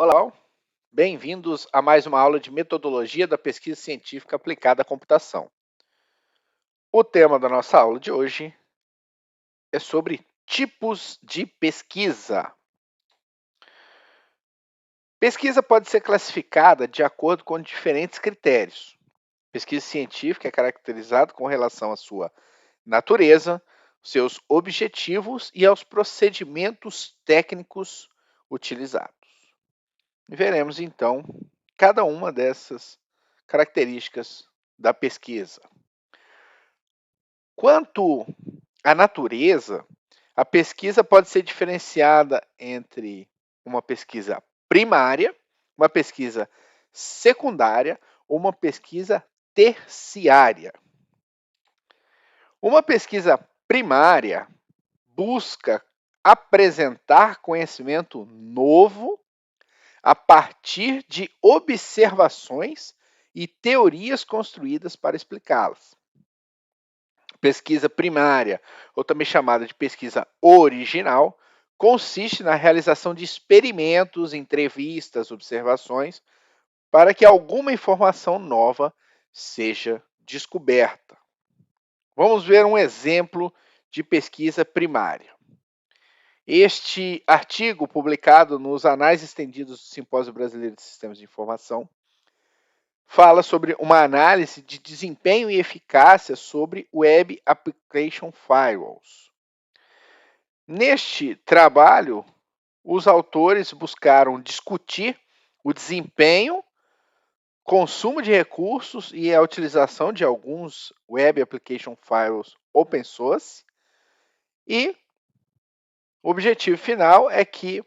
Olá, bem-vindos a mais uma aula de metodologia da pesquisa científica aplicada à computação. O tema da nossa aula de hoje é sobre tipos de pesquisa. Pesquisa pode ser classificada de acordo com diferentes critérios. Pesquisa científica é caracterizada com relação à sua natureza, seus objetivos e aos procedimentos técnicos utilizados. Veremos então cada uma dessas características da pesquisa. Quanto à natureza, a pesquisa pode ser diferenciada entre uma pesquisa primária, uma pesquisa secundária ou uma pesquisa terciária. Uma pesquisa primária busca apresentar conhecimento novo a partir de observações e teorias construídas para explicá-las. Pesquisa primária, ou também chamada de pesquisa original, consiste na realização de experimentos, entrevistas, observações, para que alguma informação nova seja descoberta. Vamos ver um exemplo de pesquisa primária. Este artigo, publicado nos Anais Estendidos do Simpósio Brasileiro de Sistemas de Informação, fala sobre uma análise de desempenho e eficácia sobre Web Application Firewalls. Neste trabalho, os autores buscaram discutir o desempenho, consumo de recursos e a utilização de alguns Web Application Firewalls open source, e o objetivo final é que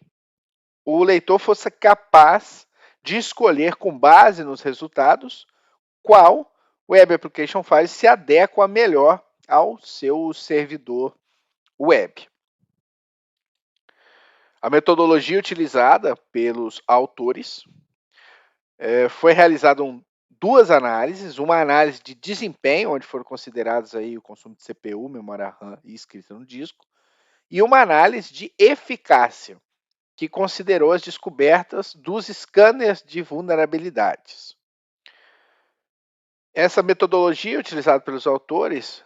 o leitor fosse capaz de escolher, com base nos resultados, qual Web Application File se adequa melhor ao seu servidor web. A metodologia utilizada pelos autores foi realizada duas análises, uma análise de desempenho, onde foram considerados aí o consumo de CPU, memória RAM e escrita no disco, e uma análise de eficácia, que considerou as descobertas dos scanners de vulnerabilidades. Essa metodologia utilizada pelos autores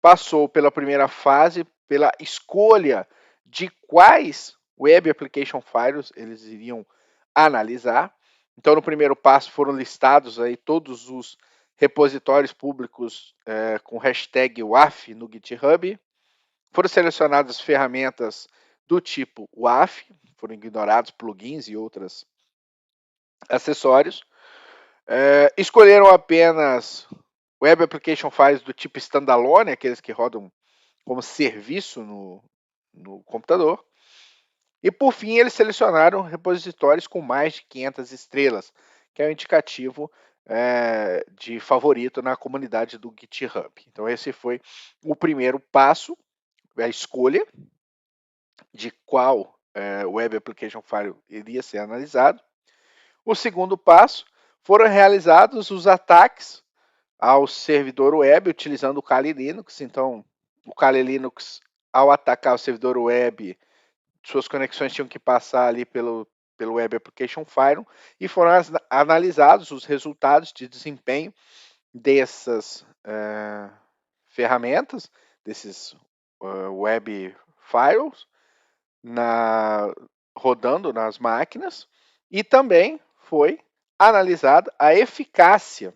passou pela primeira fase, pela escolha de quais Web Application Firewalls eles iriam analisar. Então, no primeiro passo foram listados aí todos os repositórios públicos com hashtag WAF no GitHub. Foram selecionadas ferramentas do tipo WAF, foram ignorados plugins e outros acessórios. Escolheram apenas Web Application Files do tipo standalone, aqueles que rodam como serviço no computador. E, por fim, eles selecionaram repositórios com mais de 500 estrelas, que é um indicativo de favorito na comunidade do GitHub. Então, esse foi o primeiro passo, a escolha de qual Web Application File iria ser analisado. O segundo passo, foram realizados os ataques ao servidor web utilizando o Kali Linux. Então, o Kali Linux, ao atacar o servidor web, suas conexões tinham que passar ali pelo Web Application Firewall, e foram analisados os resultados de desempenho dessas ferramentas, desses web firewalls, rodando nas máquinas, e também foi analisada a eficácia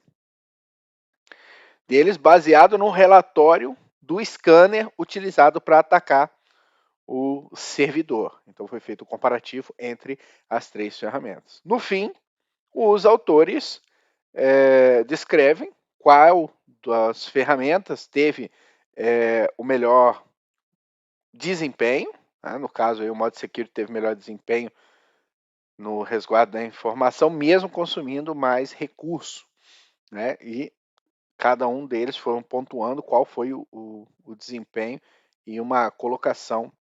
deles baseado no relatório do scanner utilizado para atacar o servidor. Então foi feito um comparativo entre as três ferramentas. No fim, os autores descrevem qual das ferramentas teve o melhor desempenho. No caso, aí, o Mod Security teve melhor desempenho no resguardo da informação, mesmo consumindo mais recurso. E cada um deles foram pontuando qual foi o desempenho e uma colocação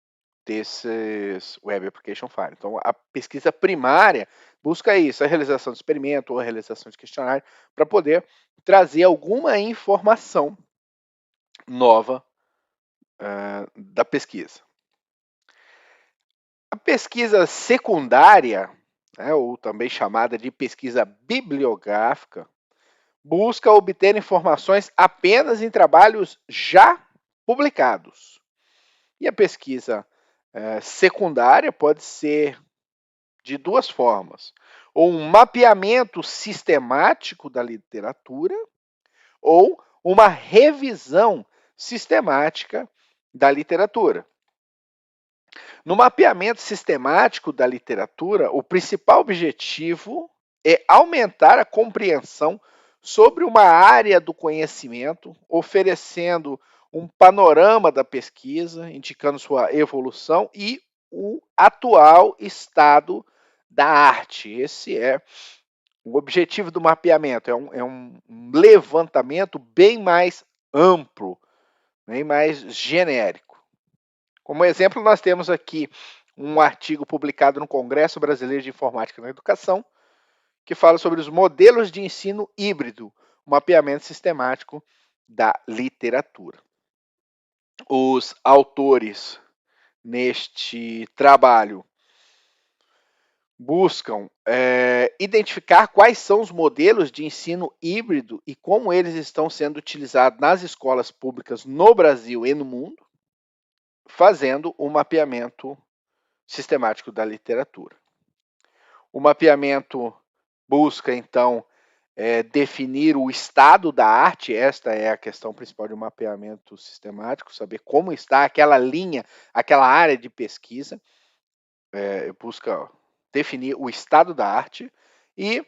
desses Web Application Firewall. Então, a pesquisa primária busca isso, a realização de experimento ou a realização de questionário, para poder trazer alguma informação nova da pesquisa. A pesquisa secundária né, ou também chamada de pesquisa bibliográfica, busca obter informações apenas em trabalhos já publicados. E a pesquisa secundária pode ser de duas formas: ou um mapeamento sistemático da literatura, ou uma revisão sistemática da literatura. No mapeamento sistemático da literatura, o principal objetivo é aumentar a compreensão sobre uma área do conhecimento, oferecendo um panorama da pesquisa, indicando sua evolução e o atual estado da arte. Esse é o objetivo do mapeamento, é um levantamento bem mais amplo, bem mais genérico. Como exemplo, nós temos aqui um artigo publicado no Congresso Brasileiro de Informática na Educação, que fala sobre os modelos de ensino híbrido, mapeamento sistemático da literatura. Os autores neste trabalho buscam identificar quais são os modelos de ensino híbrido e como eles estão sendo utilizados nas escolas públicas no Brasil e no mundo, fazendo um mapeamento sistemático da literatura. O mapeamento busca, então, definir o estado da arte. Esta é a questão principal de um mapeamento sistemático, saber como está aquela linha, aquela área de pesquisa. Busca definir o estado da arte e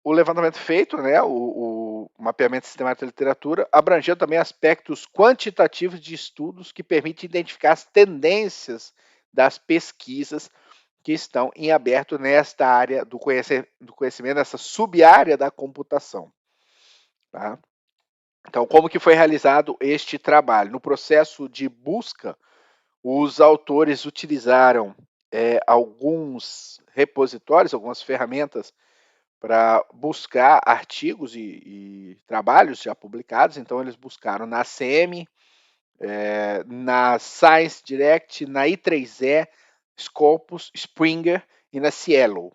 o levantamento feito, né, o mapeamento sistemático da literatura, abrangeu também aspectos quantitativos de estudos que permitem identificar as tendências das pesquisas que estão em aberto nesta área do conhecimento, nessa sub-área da computação. Tá? Então, como que foi realizado este trabalho? No processo de busca, os autores utilizaram alguns repositórios, algumas ferramentas para buscar artigos e trabalhos já publicados. Então, eles buscaram na CM, na Science Direct, na I3E, Scopus, Springer e na Cielo.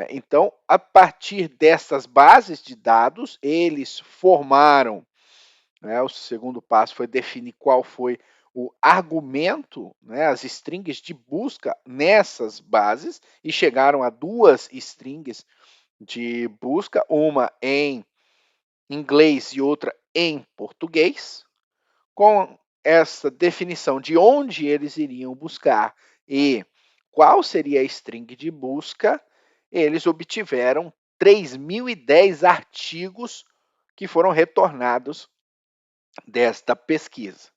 Então, a partir dessas bases de dados, eles formaram, o segundo passo foi definir qual foi o argumento, as strings de busca nessas bases, e chegaram a duas strings de busca, uma em inglês e outra em português. Com essa definição de onde eles iriam buscar e qual seria a string de busca, eles obtiveram 3.010 artigos que foram retornados desta pesquisa.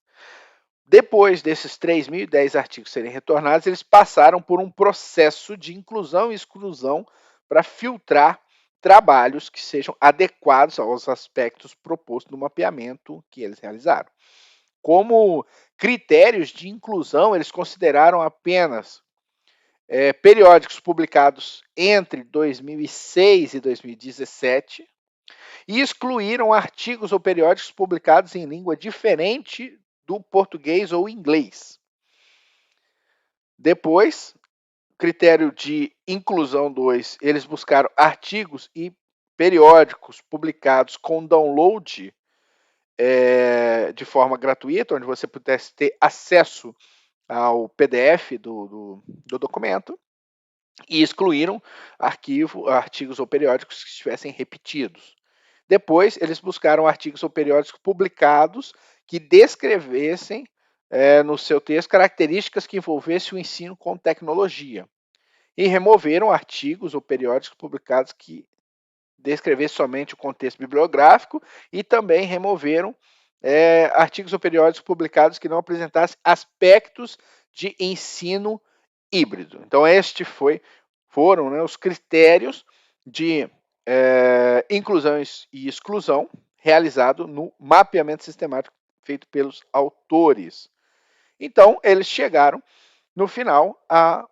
Depois desses 3.010 artigos serem retornados, eles passaram por um processo de inclusão e exclusão para filtrar trabalhos que sejam adequados aos aspectos propostos no mapeamento que eles realizaram. Como critérios de inclusão, eles consideraram apenas periódicos publicados entre 2006 e 2017 e excluíram artigos ou periódicos publicados em língua diferente do português ou inglês. Depois, critério de inclusão 2, eles buscaram artigos e periódicos publicados com download de forma gratuita, onde você pudesse ter acesso ao PDF do documento, e excluíram artigos ou periódicos que estivessem repetidos. Depois, eles buscaram artigos ou periódicos publicados que descrevessem no seu texto características que envolvessem o ensino com tecnologia. E removeram artigos ou periódicos publicados que descrevessem somente o contexto bibliográfico, e também removeram artigos ou periódicos publicados que não apresentassem aspectos de ensino híbrido. Então, estes foram os critérios de inclusão e exclusão realizado no mapeamento sistemático feito pelos autores. Então, eles chegaram, no final, a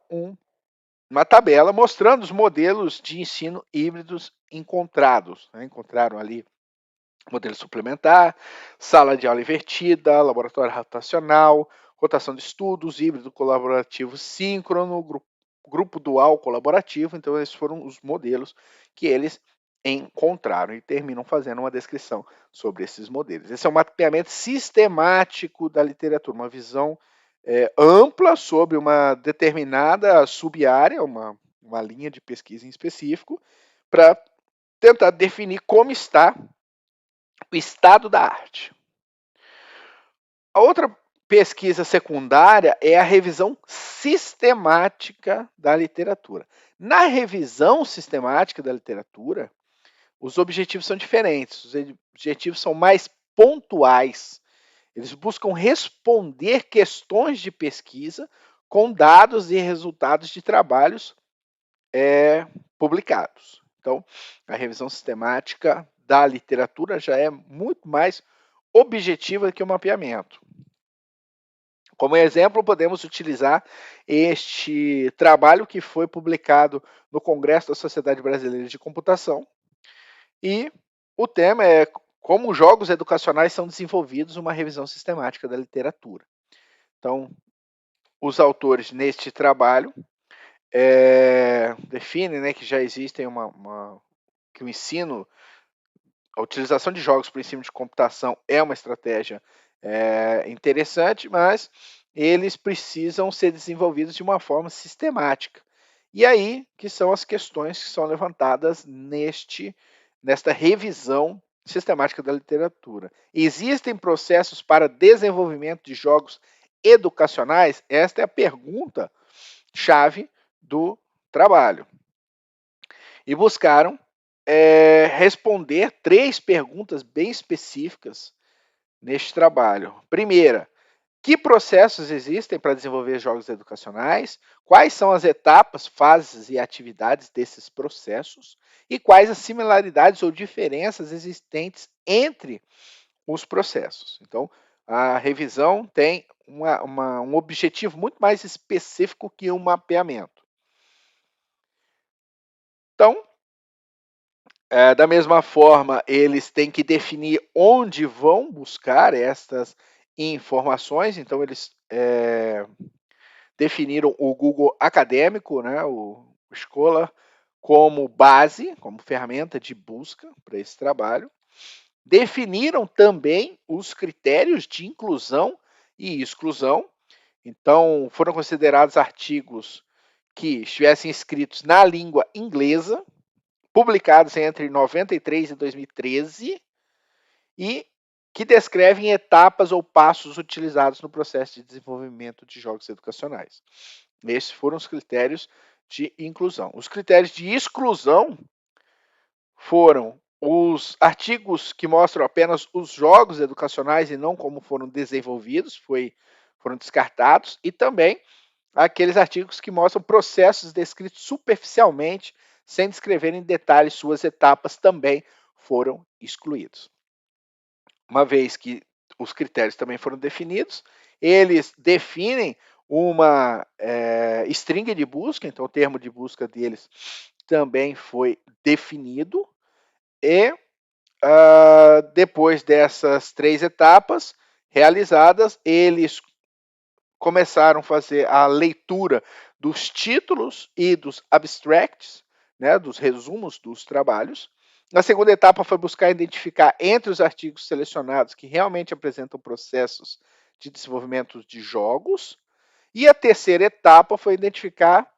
uma tabela mostrando os modelos de ensino híbridos encontrados. Encontraram ali modelo suplementar, sala de aula invertida, laboratório rotacional, rotação de estudos, híbrido colaborativo síncrono, grupo dual colaborativo. Então, esses foram os modelos que eles encontraram e terminam fazendo uma descrição sobre esses modelos. Esse é um mapeamento sistemático da literatura, uma visão ampla sobre uma determinada sub-área, uma linha de pesquisa em específico, para tentar definir como está o estado da arte. A outra pesquisa secundária é a revisão sistemática da literatura. Na revisão sistemática da literatura, os objetivos são diferentes, os objetivos são mais pontuais. Eles buscam responder questões de pesquisa com dados e resultados de trabalhos publicados. Então, a revisão sistemática da literatura já é muito mais objetiva que o mapeamento. Como exemplo, podemos utilizar este trabalho que foi publicado no Congresso da Sociedade Brasileira de Computação, e o tema é como jogos educacionais são desenvolvidos, uma revisão sistemática da literatura. Então, os autores neste trabalho definem, né, que já existem que o ensino, a utilização de jogos para o ensino de computação é uma estratégia interessante, mas eles precisam ser desenvolvidos de uma forma sistemática. E aí que são as questões que são levantadas nesta revisão sistemática da literatura. Existem processos para desenvolvimento de jogos educacionais? Esta é a pergunta-chave do trabalho. E buscaram responder 3 perguntas bem específicas neste trabalho. Primeira, que processos existem para desenvolver jogos educacionais? Quais são as etapas, fases e atividades desses processos? E quais as similaridades ou diferenças existentes entre os processos? Então, a revisão tem um objetivo muito mais específico que um mapeamento. Então, da mesma forma, eles têm que definir onde vão buscar estas informações. Então, eles definiram o Google Acadêmico, né, o Scholar, como base, como ferramenta de busca para esse trabalho. Definiram também os critérios de inclusão e exclusão. Então, foram considerados artigos que estivessem escritos na língua inglesa, publicados entre 93 e 2013, e que descrevem etapas ou passos utilizados no processo de desenvolvimento de jogos educacionais. Esses foram os critérios de inclusão. Os critérios de exclusão foram os artigos que mostram apenas os jogos educacionais e não como foram desenvolvidos, foram descartados, e também aqueles artigos que mostram processos descritos superficialmente, sem descrever em detalhes suas etapas, também foram excluídos. Uma vez que os critérios também foram definidos, eles definem uma string de busca, então o termo de busca deles também foi definido, e depois dessas 3 etapas realizadas, eles começaram a fazer a leitura dos títulos e dos abstracts, né, dos resumos dos trabalhos. A segunda etapa foi buscar identificar entre os artigos selecionados que realmente apresentam processos de desenvolvimento de jogos. E a terceira etapa foi identificar,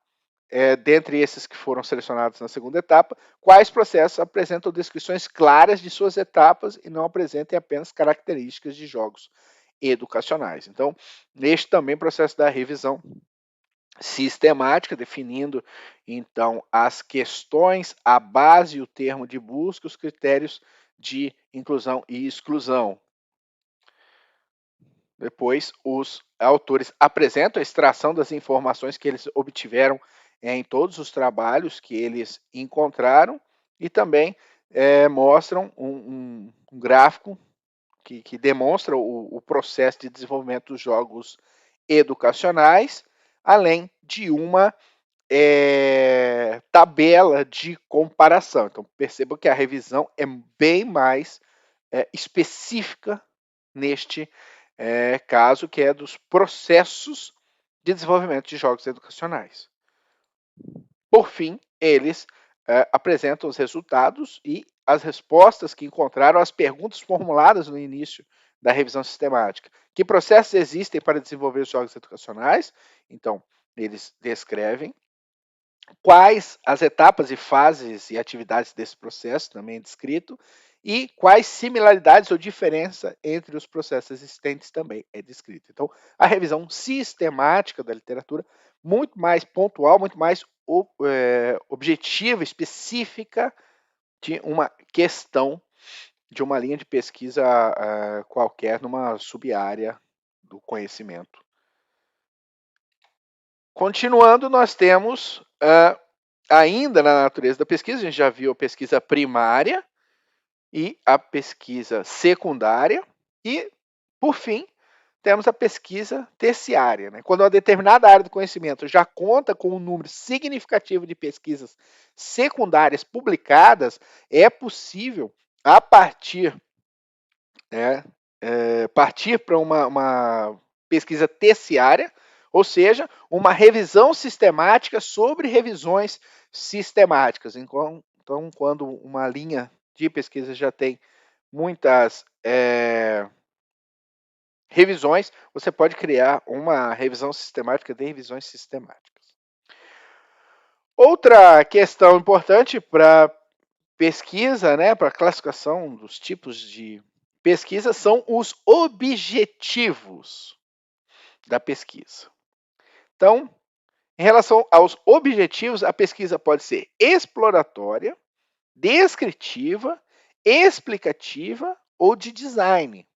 dentre esses que foram selecionados na segunda etapa, quais processos apresentam descrições claras de suas etapas e não apresentem apenas características de jogos educacionais. Então, neste também processo da revisão sistemática, definindo então as questões, a base e o termo de busca, os critérios de inclusão e exclusão. Depois, os autores apresentam a extração das informações que eles obtiveram em todos os trabalhos que eles encontraram, e também mostram um gráfico que demonstra o processo de desenvolvimento dos jogos educacionais, além de uma tabela de comparação. Então, perceba que a revisão é bem mais específica neste caso, que é dos processos de desenvolvimento de jogos educacionais. Por fim, eles apresentam os resultados e as respostas que encontraram às perguntas formuladas no início da revisão sistemática. Que processos existem para desenvolver os jogos educacionais? Então, eles descrevem quais as etapas e fases e atividades desse processo, também é descrito, e quais similaridades ou diferença entre os processos existentes também é descrito. Então, a revisão sistemática da literatura, muito mais pontual, muito mais objetiva, específica de uma questão de uma linha de pesquisa qualquer numa sub-área do conhecimento. Continuando, nós temos ainda na natureza da pesquisa, a gente já viu a pesquisa primária e a pesquisa secundária e, por fim, temos a pesquisa terciária. Né? Quando uma determinada área do conhecimento já conta com um número significativo de pesquisas secundárias publicadas, é possível, a partir, partir para uma pesquisa terciária, ou seja, uma revisão sistemática sobre revisões sistemáticas. Então, quando uma linha de pesquisa já tem muitas revisões, você pode criar uma revisão sistemática de revisões sistemáticas. Outra questão importante para pesquisa, né, para classificação dos tipos de pesquisa, são os objetivos da pesquisa. Então, em relação aos objetivos, a pesquisa pode ser exploratória, descritiva, explicativa ou de design.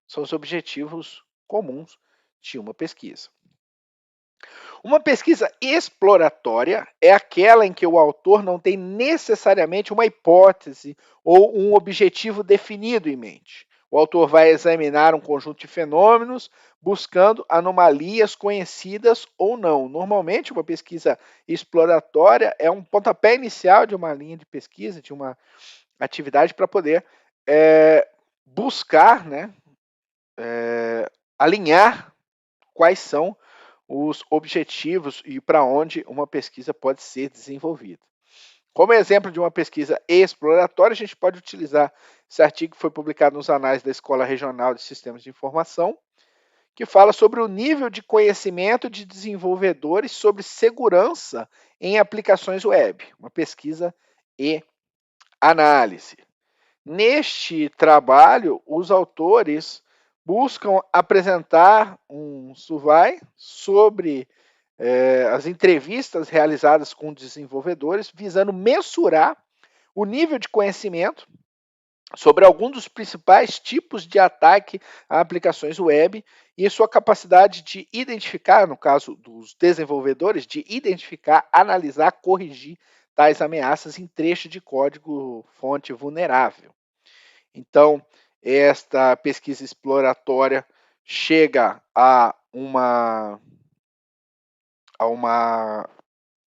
São os objetivos comuns de uma pesquisa. Uma pesquisa exploratória é aquela em que o autor não tem necessariamente uma hipótese ou um objetivo definido em mente. O autor vai examinar um conjunto de fenômenos buscando anomalias conhecidas ou não. Normalmente, uma pesquisa exploratória é um pontapé inicial de uma linha de pesquisa, de uma atividade para poder buscar, né, alinhar quais são os objetivos e para onde uma pesquisa pode ser desenvolvida. Como exemplo de uma pesquisa exploratória, a gente pode utilizar esse artigo que foi publicado nos anais da Escola Regional de Sistemas de Informação, que fala sobre o nível de conhecimento de desenvolvedores sobre segurança em aplicações web, uma pesquisa e análise. Neste trabalho, os autores buscam apresentar um survey sobre as entrevistas realizadas com desenvolvedores, visando mensurar o nível de conhecimento sobre alguns dos principais tipos de ataque a aplicações web e sua capacidade de identificar, no caso dos desenvolvedores, de identificar, analisar, corrigir tais ameaças em trecho de código fonte vulnerável. Então, esta pesquisa exploratória chega a uma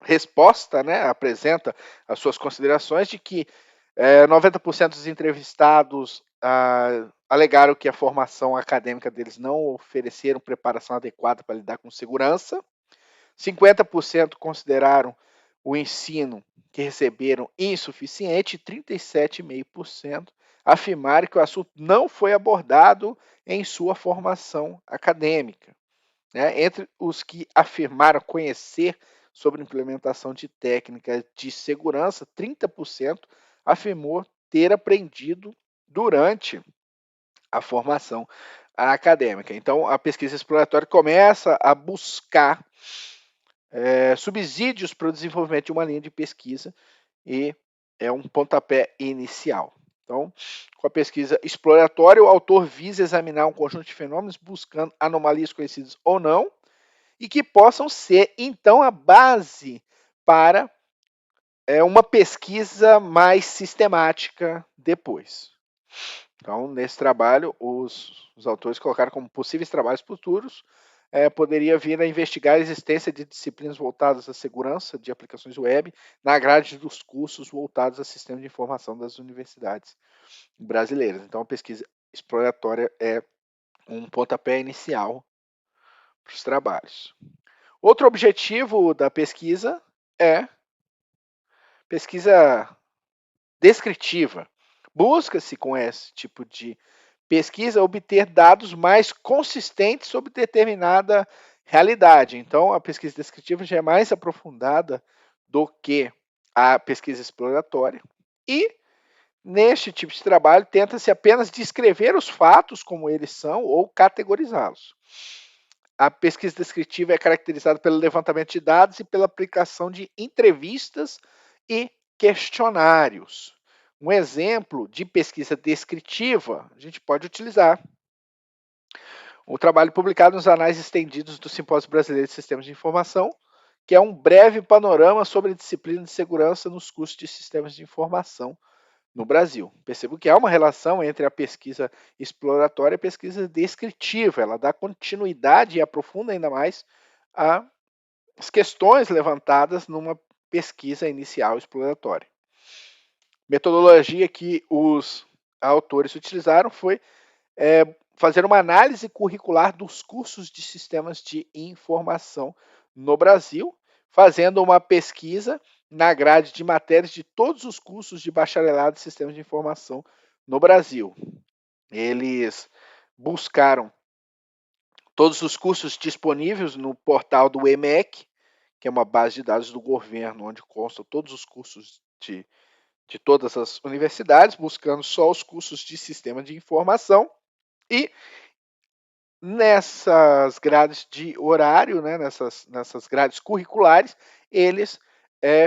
resposta, né, apresenta as suas considerações de que 90% dos entrevistados alegaram que a formação acadêmica deles não ofereceram preparação adequada para lidar com segurança, 50% consideraram o ensino que receberam insuficiente e 37,5% afirmaram que o assunto não foi abordado em sua formação acadêmica. Né? Entre os que afirmaram conhecer sobre implementação de técnicas de segurança, 30% afirmou ter aprendido durante a formação acadêmica. Então, a pesquisa exploratória começa a buscar subsídios para o desenvolvimento de uma linha de pesquisa e é um pontapé inicial. Então, com a pesquisa exploratória, o autor visa examinar um conjunto de fenômenos buscando anomalias conhecidas ou não, e que possam ser, então, a base para uma pesquisa mais sistemática depois. Então, nesse trabalho, os autores colocaram como possíveis trabalhos futuros, poderia vir a investigar a existência de disciplinas voltadas à segurança de aplicações web na grade dos cursos voltados a sistemas de informação das universidades brasileiras. Então, a pesquisa exploratória é um pontapé inicial para os trabalhos. Outro objetivo da pesquisa é pesquisa descritiva. Busca-se com esse tipo de pesquisa obter dados mais consistentes sobre determinada realidade. Então, a pesquisa descritiva já é mais aprofundada do que a pesquisa exploratória. E, neste tipo de trabalho, tenta-se apenas descrever os fatos como eles são ou categorizá-los. A pesquisa descritiva é caracterizada pelo levantamento de dados e pela aplicação de entrevistas e questionários. Um exemplo de pesquisa descritiva a gente pode utilizar o trabalho publicado nos Anais Estendidos do Simpósio Brasileiro de Sistemas de Informação, que é um breve panorama sobre a disciplina de segurança nos cursos de sistemas de informação no Brasil. Percebo que há uma relação entre a pesquisa exploratória e a pesquisa descritiva. Ela dá continuidade e aprofunda ainda mais as questões levantadas numa pesquisa inicial exploratória. Metodologia que os autores utilizaram foi fazer uma análise curricular dos cursos de sistemas de informação no Brasil, fazendo uma pesquisa na grade de matérias de todos os cursos de bacharelado em sistemas de informação no Brasil. Eles buscaram todos os cursos disponíveis no portal do EMEC, que é uma base de dados do governo, onde constam todos os cursos de todas as universidades, buscando só os cursos de sistema de informação. E nessas grades de horário, né, nessas grades curriculares, eles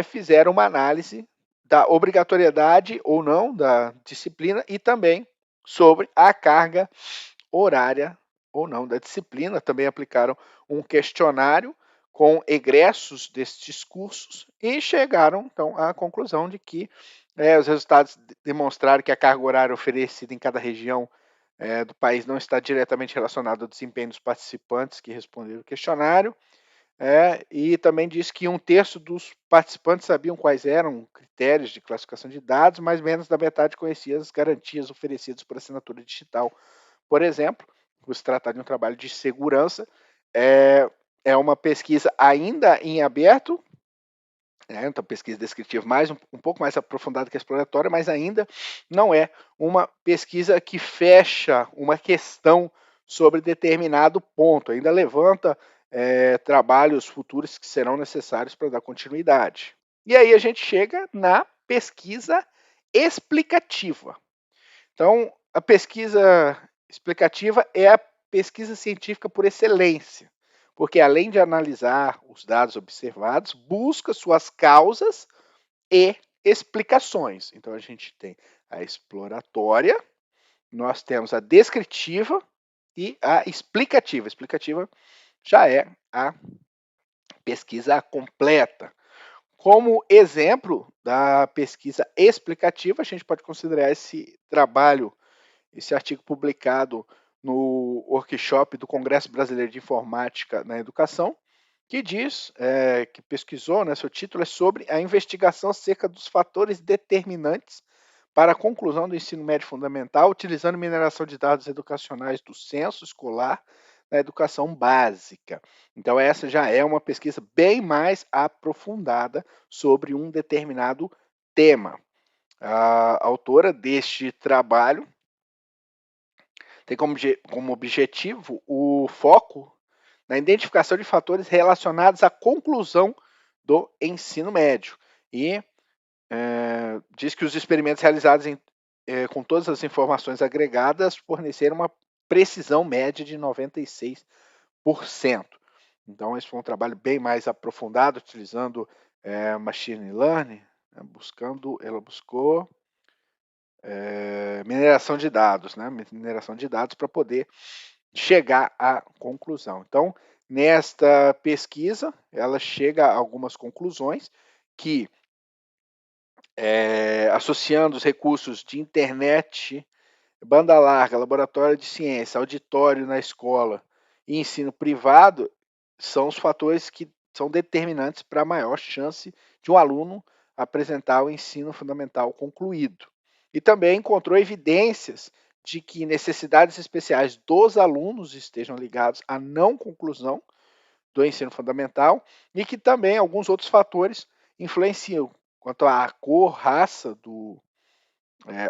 fizeram uma análise da obrigatoriedade ou não da disciplina e também sobre a carga horária ou não da disciplina. Também aplicaram um questionário com egressos destes cursos e chegaram, então, à conclusão de que os resultados demonstraram que a carga horária oferecida em cada região do país não está diretamente relacionado ao desempenho dos participantes que responderam o questionário, e também disse que 1/3 dos participantes sabiam quais eram critérios de classificação de dados, mas menos da metade conhecia as garantias oferecidas por assinatura digital. Por exemplo, por se tratar de um trabalho de segurança, é uma pesquisa ainda em aberto, então pesquisa descritiva um pouco mais aprofundada que a exploratória, mas ainda não é uma pesquisa que fecha uma questão sobre determinado ponto, ainda levanta trabalhos futuros que serão necessários para dar continuidade. E aí a gente chega na pesquisa explicativa. Então, a pesquisa explicativa é a pesquisa científica por excelência, porque além de analisar os dados observados, busca suas causas e explicações. Então, a gente tem a exploratória, nós temos a descritiva e a explicativa. A explicativa já é a pesquisa completa. Como exemplo da pesquisa explicativa, a gente pode considerar esse trabalho, esse artigo publicado no workshop do Congresso Brasileiro de Informática na Educação, que diz, que pesquisou, né, seu título é sobre a investigação acerca dos fatores determinantes para a conclusão do ensino médio fundamental, utilizando mineração de dados educacionais do censo escolar na educação básica. Então, essa já é uma pesquisa bem mais aprofundada sobre um determinado tema. A autora deste trabalho tem como objetivo o foco na identificação de fatores relacionados à conclusão do ensino médio. E diz que os experimentos realizados com todas as informações agregadas forneceram uma precisão média de 96%. Então, esse foi um trabalho bem mais aprofundado, utilizando machine learning, ela buscou mineração de dados, né? Mineração de dados para poder chegar à conclusão. Então, nesta pesquisa, ela chega a algumas conclusões que, associando os recursos de internet, banda larga, laboratório de ciência, auditório na escola e ensino privado, são os fatores que são determinantes para a maior chance de um aluno apresentar o ensino fundamental concluído. E também encontrou evidências de que necessidades especiais dos alunos estejam ligados à não conclusão do ensino fundamental e que também alguns outros fatores influenciam quanto à cor, raça do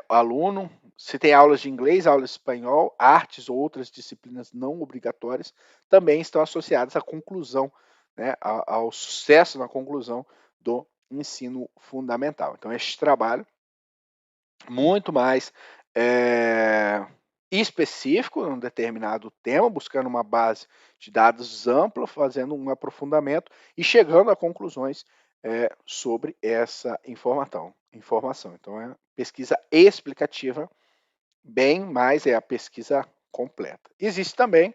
aluno, se tem aulas de inglês, aulas de espanhol, artes ou outras disciplinas não obrigatórias, também estão associadas à conclusão, né, ao sucesso na conclusão do ensino fundamental. Então, este trabalho, muito mais específico num determinado tema, buscando uma base de dados ampla, fazendo um aprofundamento e chegando a conclusões sobre essa informação. Então, é pesquisa explicativa, bem mais é a pesquisa completa. Existe também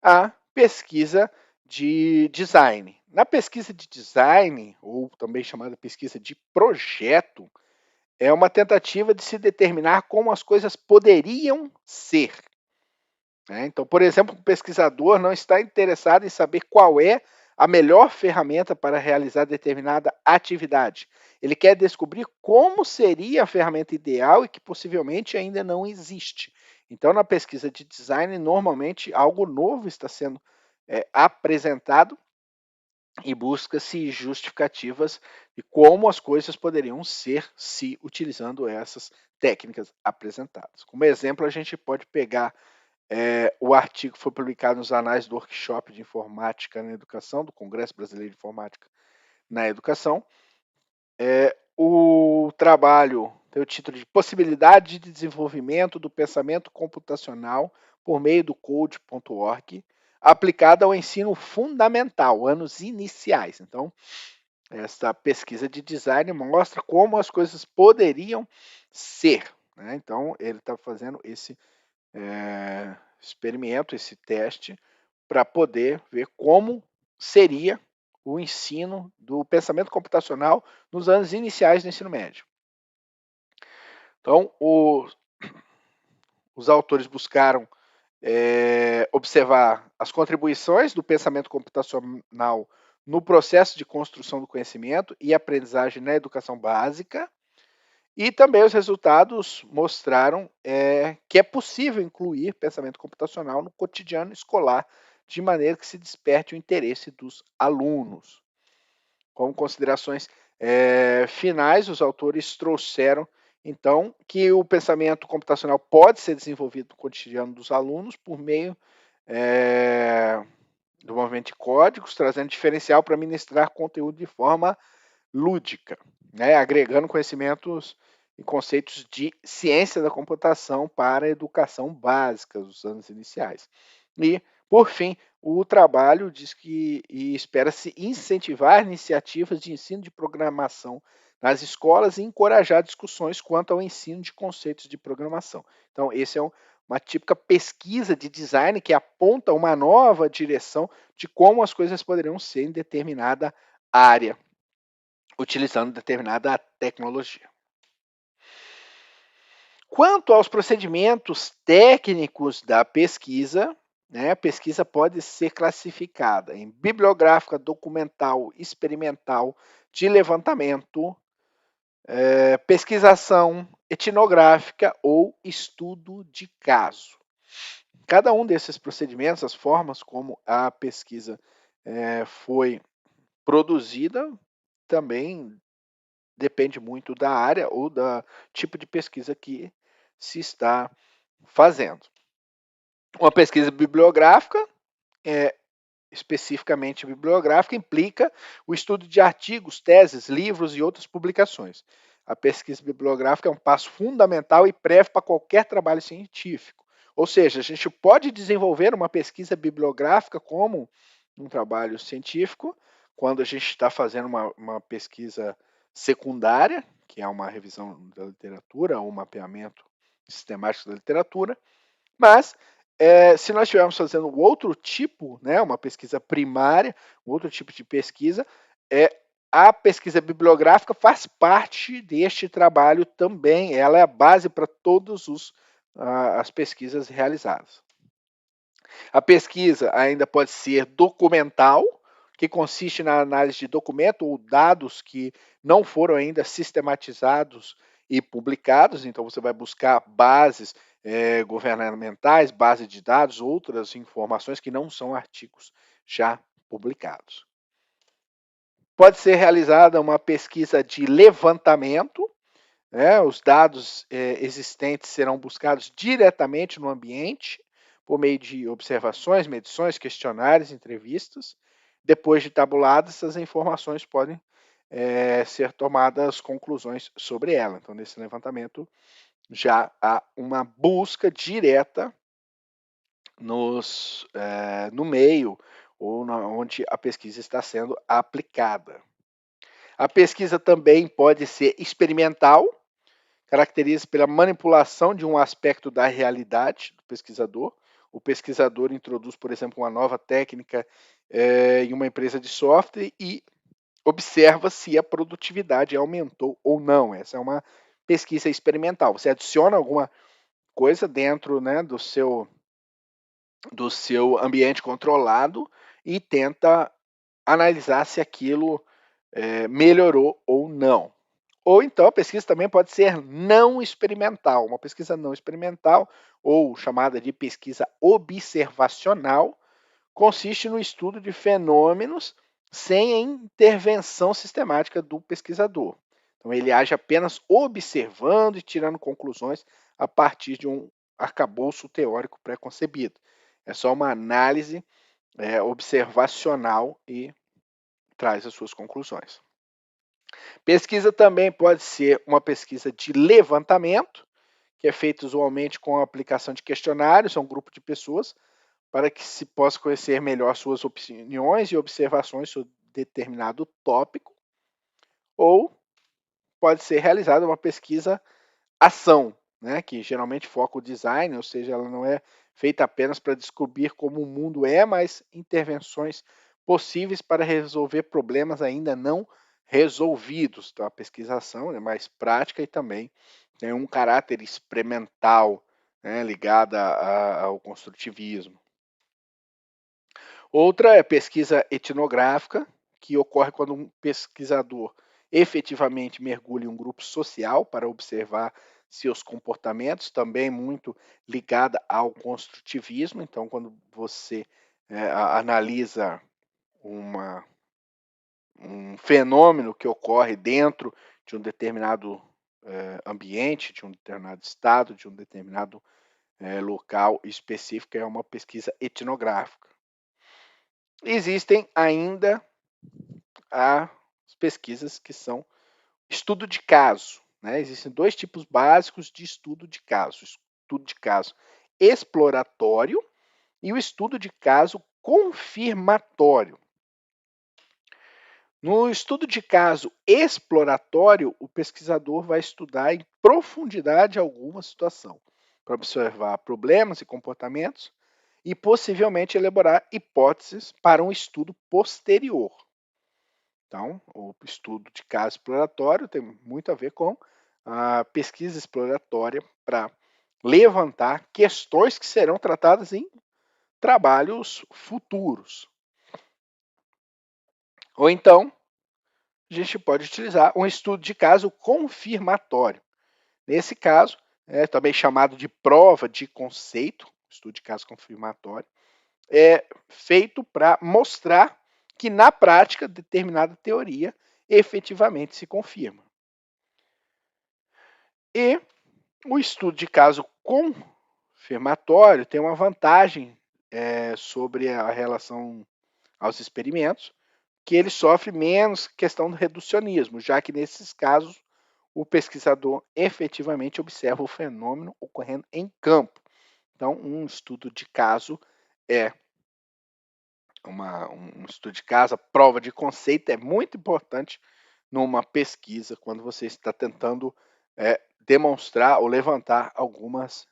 a pesquisa de design. Na pesquisa de design, ou também chamada pesquisa de projeto, é uma tentativa de se determinar como as coisas poderiam ser. Né? Então, por exemplo, um pesquisador não está interessado em saber qual é a melhor ferramenta para realizar determinada atividade. Ele quer descobrir como seria a ferramenta ideal e que possivelmente ainda não existe. Então, na pesquisa de design, normalmente algo novo está sendo apresentado e busca-se justificativas de como as coisas poderiam ser se utilizando essas técnicas apresentadas. Como exemplo, a gente pode pegar o artigo que foi publicado nos Anais do Workshop de Informática na Educação, do Congresso Brasileiro de Informática na Educação. O trabalho tem o título de Possibilidade de Desenvolvimento do Pensamento Computacional por meio do Code.org, aplicada ao ensino fundamental, anos iniciais. Então, essa pesquisa de design mostra como as coisas poderiam ser. Né? Então, ele está fazendo esse experimento, esse teste, para poder ver como seria o ensino do pensamento computacional nos anos iniciais do ensino médio. Então, os autores buscaram observar as contribuições do pensamento computacional no processo de construção do conhecimento e aprendizagem na educação básica, e também os resultados mostraram que é possível incluir pensamento computacional no cotidiano escolar, de maneira que se desperte o interesse dos alunos. Como considerações finais, os autores trouxeram, então, que o pensamento computacional pode ser desenvolvido no cotidiano dos alunos por meio do movimento de códigos, trazendo diferencial para ministrar conteúdo de forma lúdica, né, agregando conhecimentos e conceitos de ciência da computação para a educação básica dos anos iniciais. E, por fim, o trabalho diz que espera-se incentivar iniciativas de ensino de programação nas escolas e encorajar discussões quanto ao ensino de conceitos de programação. Então, esse é uma típica pesquisa de design que aponta uma nova direção de como as coisas poderiam ser em determinada área, utilizando determinada tecnologia. Quanto aos procedimentos técnicos da pesquisa, né, a pesquisa pode ser classificada em bibliográfica, documental, experimental, de levantamento, pesquisação, etnográfica ou estudo de caso. Cada um desses procedimentos, as formas como a pesquisa foi produzida, também depende muito da área ou do tipo de pesquisa que se está fazendo. Uma pesquisa bibliográfica, especificamente bibliográfica, implica o estudo de artigos, teses, livros e outras publicações. A pesquisa bibliográfica é um passo fundamental e prévio para qualquer trabalho científico. Ou seja, a gente pode desenvolver uma pesquisa bibliográfica como um trabalho científico, quando a gente está fazendo uma pesquisa secundária, que é uma revisão da literatura, ou um mapeamento sistemático da literatura, mas se nós estivermos fazendo outro tipo, né, uma pesquisa primária, outro tipo de pesquisa, a pesquisa bibliográfica faz parte deste trabalho também. Ela é a base para todas as pesquisas realizadas. A pesquisa ainda pode ser documental, que consiste na análise de documento ou dados que não foram ainda sistematizados e publicados. Então, você vai buscar bases governamentais, base de dados, outras informações que não são artigos já publicados. Pode ser realizada uma pesquisa de levantamento, né? Os dados existentes serão buscados diretamente no ambiente, por meio de observações, medições, questionários, entrevistas. Depois de tabuladas, essas informações podem ser tomadas conclusões sobre ela. Então, nesse levantamento, já há uma busca direta no meio ou onde a pesquisa está sendo aplicada. A pesquisa também pode ser experimental, caracteriza pela manipulação de um aspecto da realidade do pesquisador. O pesquisador introduz, por exemplo, uma nova técnica em uma empresa de software e observa se a produtividade aumentou ou não. Essa é uma pesquisa experimental. Você adiciona alguma coisa dentro, né, do seu ambiente controlado e tenta analisar se aquilo melhorou ou não. Ou então a pesquisa também pode ser não experimental. Uma pesquisa não experimental, ou chamada de pesquisa observacional, consiste no estudo de fenômenos sem a intervenção sistemática do pesquisador. Então ele age apenas observando e tirando conclusões a partir de um arcabouço teórico pré-concebido. É só uma análise observacional e traz as suas conclusões. Pesquisa também pode ser uma pesquisa de levantamento, que é feita usualmente com a aplicação de questionários a um grupo de pessoas, para que se possa conhecer melhor suas opiniões e observações sobre determinado tópico, ou pode ser realizada uma pesquisa ação, né, que geralmente foca o design, ou seja, ela não é feita apenas para descobrir como o mundo é, mas intervenções possíveis para resolver problemas ainda não resolvidos. Então, a pesquisação é mais prática e também tem um caráter experimental, né, ligada ao construtivismo. Outra é pesquisa etnográfica, que ocorre quando um pesquisador efetivamente mergulha em um grupo social para observar seus comportamentos, também muito ligada ao construtivismo. Então, quando você analisa um fenômeno que ocorre dentro de um determinado ambiente, de um determinado estado, de um determinado local específico, é uma pesquisa etnográfica. Existem ainda as pesquisas que são estudo de caso, né? Existem dois tipos básicos de estudo de caso: estudo de caso exploratório e o estudo de caso confirmatório. No estudo de caso exploratório, o pesquisador vai estudar em profundidade alguma situação, para observar problemas e comportamentos e possivelmente elaborar hipóteses para um estudo posterior. Então, o estudo de caso exploratório tem muito a ver com a pesquisa exploratória para levantar questões que serão tratadas em trabalhos futuros. Ou então, a gente pode utilizar um estudo de caso confirmatório. Nesse caso, é também chamado de prova de conceito, estudo de caso confirmatório, é feito para mostrar que na prática determinada teoria efetivamente se confirma. E o estudo de caso confirmatório tem uma vantagem sobre a relação aos experimentos, que ele sofre menos questão do reducionismo, já que nesses casos o pesquisador efetivamente observa o fenômeno ocorrendo em campo. Então, um estudo de caso é um estudo de caso, a prova de conceito é muito importante numa pesquisa quando você está tentando demonstrar ou levantar algumas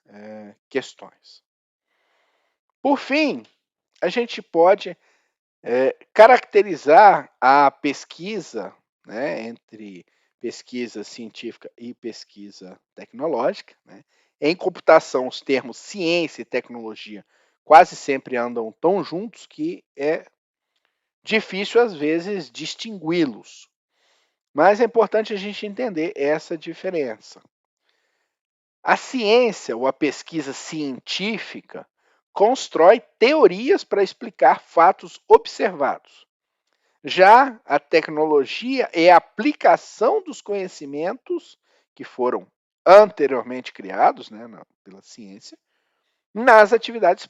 questões. Por fim, a gente pode caracterizar a pesquisa, né, entre pesquisa científica e pesquisa tecnológica, né? Em computação, os termos ciência e tecnologia quase sempre andam tão juntos que é difícil, às vezes, distingui-los. Mas é importante a gente entender essa diferença. A ciência ou a pesquisa científica constrói teorias para explicar fatos observados. Já a tecnologia é a aplicação dos conhecimentos que foram anteriormente criados, né, pela ciência, nas atividades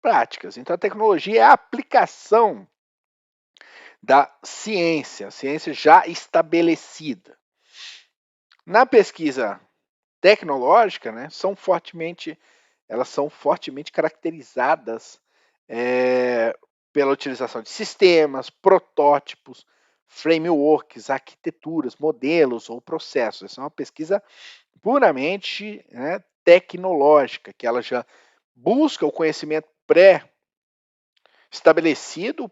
práticas. Então, a tecnologia é a aplicação da ciência, ciência já estabelecida. Na pesquisa tecnológica, né, elas são fortemente caracterizadas pela utilização de sistemas, protótipos, frameworks, arquiteturas, modelos ou processos. Essa é uma pesquisa puramente, né, tecnológica, que ela já busca o conhecimento pré-estabelecido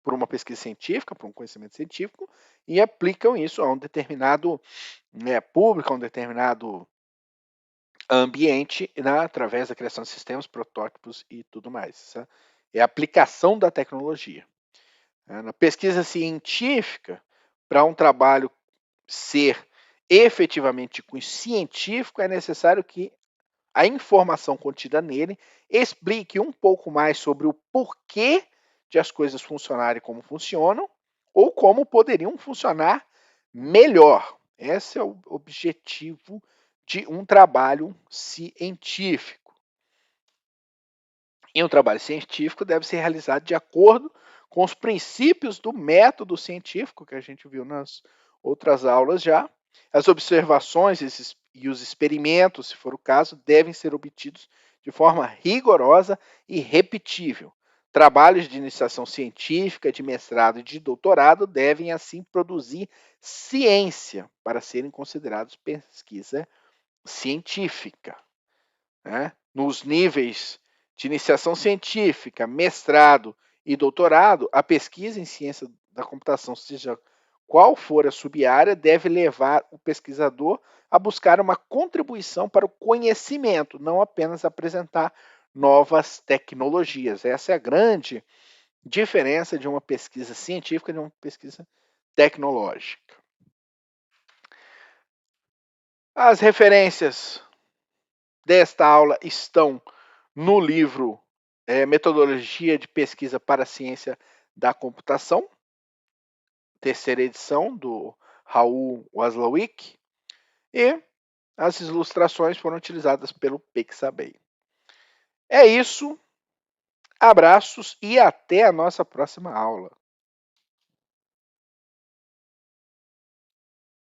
por uma pesquisa científica, por um conhecimento científico, e aplicam isso a um determinado, né, público, a um determinado ambiente, né, através da criação de sistemas, protótipos e tudo mais. Essa é a aplicação da tecnologia. Na pesquisa científica, para um trabalho ser efetivamente de cunho científico, é necessário que a informação contida nele explique um pouco mais sobre o porquê de as coisas funcionarem como funcionam ou como poderiam funcionar melhor. Esse é o objetivo de um trabalho científico. E um trabalho científico deve ser realizado de acordo com os princípios do método científico, que a gente viu nas outras aulas já. As observações e os experimentos, se for o caso, devem ser obtidos de forma rigorosa e repetível. Trabalhos de iniciação científica, de mestrado e de doutorado devem, assim, produzir ciência para serem considerados pesquisa científica, né? Nos níveis de iniciação científica, mestrado e doutorado, a pesquisa em ciência da computação, seja qual for a sub-área, deve levar o pesquisador a buscar uma contribuição para o conhecimento, não apenas apresentar novas tecnologias. Essa é a grande diferença de uma pesquisa científica e de uma pesquisa tecnológica. As referências desta aula estão no livro Metodologia de Pesquisa para a Ciência da Computação, terceira edição, do Raul Waslawick, e as ilustrações foram utilizadas pelo Pixabay. É isso, abraços e até a nossa próxima aula.